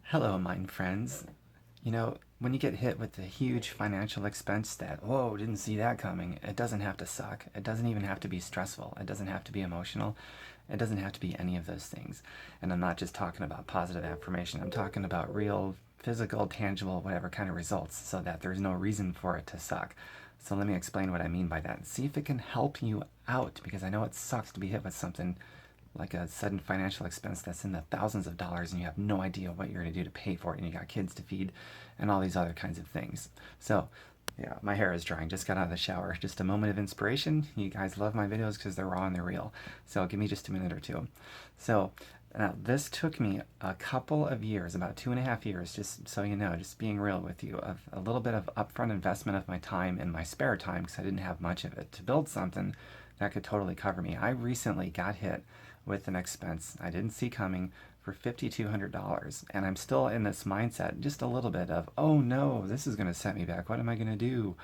Hello, mine friends. You know, when you get hit with a huge financial expense that, whoa, didn't see that coming, it doesn't have to suck. It doesn't even have to be stressful. It doesn't have to be emotional. It doesn't have to be any of those things. And I'm not just talking about positive affirmation, I'm talking about real, physical, tangible, whatever kind of results so that there's no reason for it to suck. So let me explain what I mean by that. See if it can help you out because I know it sucks to be hit with something like a sudden financial expense that's in the thousands of dollars and you have no idea what you're going to do to pay for it and you got kids to feed and all these other kinds of things. So yeah, my hair is drying. Just got out of the shower. Just a moment of inspiration. You guys love my videos because they're raw and they're real. So give me just a minute or two. So now this took me a couple of years, about 2.5 years, just so you know, just being real with you, of a little bit of upfront investment of my time and my spare time because I didn't have much of it to build something that could totally cover me. I recently got hit with an expense I didn't see coming for $5,200. And I'm still in this mindset, just a little bit of, oh no, this is going to set me back. What am I going to do?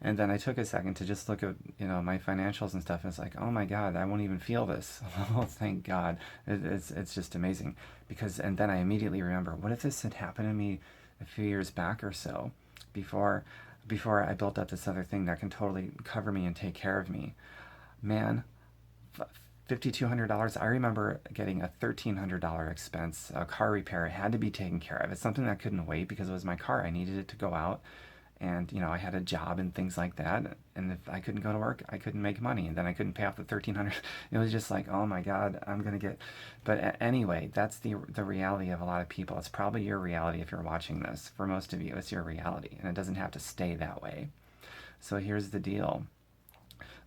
And then I took a second to just look at, my financials and stuff. And it's like, oh my God, I won't even feel this. Oh, thank God. It's just amazing. And then I immediately remember, what if this had happened to me a few years back or so before, before I built up this other thing that can totally cover me and take care of me? Man, $5,200. I remember getting a $1,300 expense. A car repair had to be taken care of. It's something that couldn't wait because it was my car. I needed it to go out, and I had a job and things like that. And if I couldn't go to work, I couldn't make money, and then I couldn't pay off the 1,300. It was just like, oh my God, I'm gonna get. But anyway, that's the reality of a lot of people. It's probably your reality if you're watching this. For most of you, it's your reality, and it doesn't have to stay that way. So here's the deal.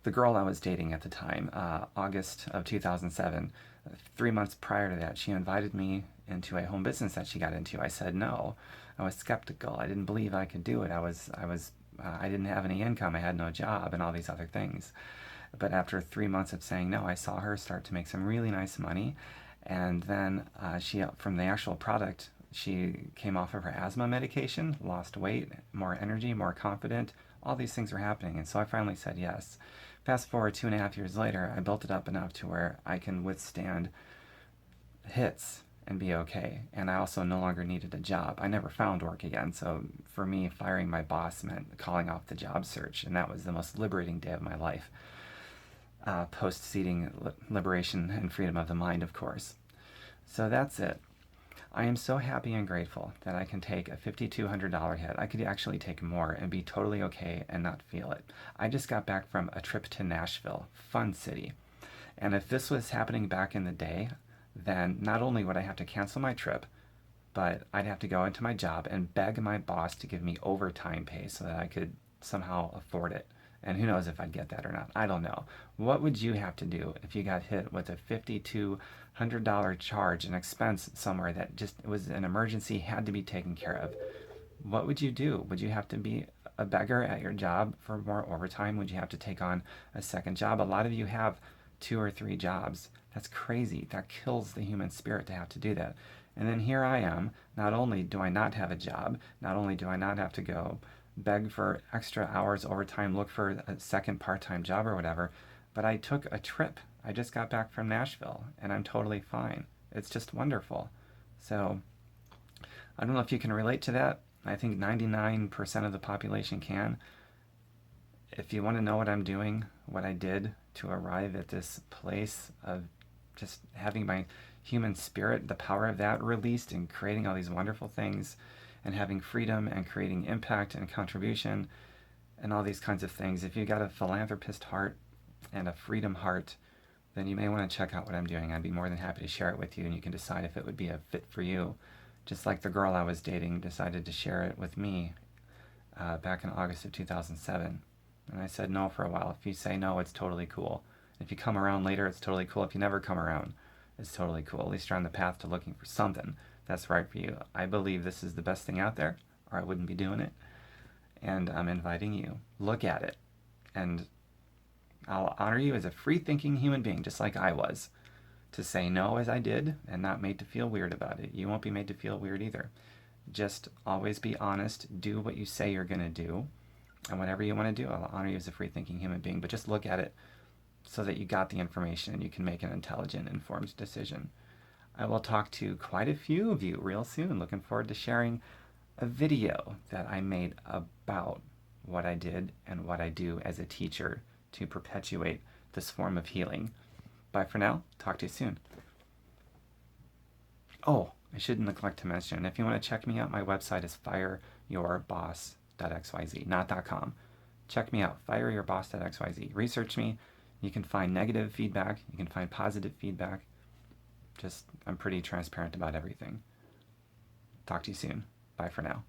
The girl I was dating at the time, August of 2007, 3 months prior to that, she invited me into a home business that she got into. I said no. I was skeptical. I didn't believe I could do it. I didn't have any income. I had no job and all these other things. But after 3 months of saying no, I saw her start to make some really nice money. And then from the actual product, she came off of her asthma medication, lost weight, more energy, more confident. All these things were happening. And so I finally said yes. Fast forward 2.5 years later, I built it up enough to where I can withstand hits and be okay. And I also no longer needed a job. I never found work again. So for me, firing my boss meant calling off the job search. And that was the most liberating day of my life. Post-seeding liberation and freedom of the mind, of course. So that's it. I am so happy and grateful that I can take a $5,200 hit. I could actually take more and be totally okay and not feel it. I just got back from a trip to Nashville, fun city. And if this was happening back in the day, then not only would I have to cancel my trip, but I'd have to go into my job and beg my boss to give me overtime pay so that I could somehow afford it. And who knows if I'd get that or not. I don't know. What would you have to do if you got hit with a $5,200 charge, an expense somewhere that just was an emergency, had to be taken care of? What would you do? Would you have to be a beggar at your job for more overtime? Would you have to take on a second job? A lot of you have 2 or 3 jobs. That's crazy. That kills the human spirit to have to do that. And then here I am. Not only do I not have a job, not only do I not have to go beg for extra hours overtime, look for a second part-time job or whatever, but I took a trip. I just got back from Nashville and I'm totally fine. It's just wonderful. So I don't know if you can relate to that. I think 99% of the population can. If you want to know what I'm doing, what I did to arrive at this place of just having my human spirit, the power of that released and creating all these wonderful things and having freedom and creating impact and contribution and all these kinds of things. If you got a philanthropist heart and a freedom heart, then you may want to check out what I'm doing. I'd be more than happy to share it with you and you can decide if it would be a fit for you. Just like the girl I was dating decided to share it with me back in August of 2007. And I said no for a while. If you say no, it's totally cool. If you come around later, it's totally cool. If you never come around, it's totally cool. At least you're on the path to looking for something that's right for you. I believe this is the best thing out there, or I wouldn't be doing it. And I'm inviting you. Look at it. And I'll honor you as a free-thinking human being, just like I was, to say no as I did and not made to feel weird about it. You won't be made to feel weird either. Just always be honest. Do what you say you're going to do. And whatever you want to do, I'll honor you as a free-thinking human being. But just look at it so that you got the information and you can make an intelligent, informed decision. I will talk to quite a few of you real soon. Looking forward to sharing a video that I made about what I did and what I do as a teacher to perpetuate this form of healing. Bye for now. Talk to you soon. Oh, I shouldn't neglect to mention, if you want to check me out, my website is fireyourboss.xyz, not .com. Check me out, fireyourboss.xyz. Research me. You can find negative feedback. You can find positive feedback. I'm pretty transparent about everything. Talk to you soon. Bye for now.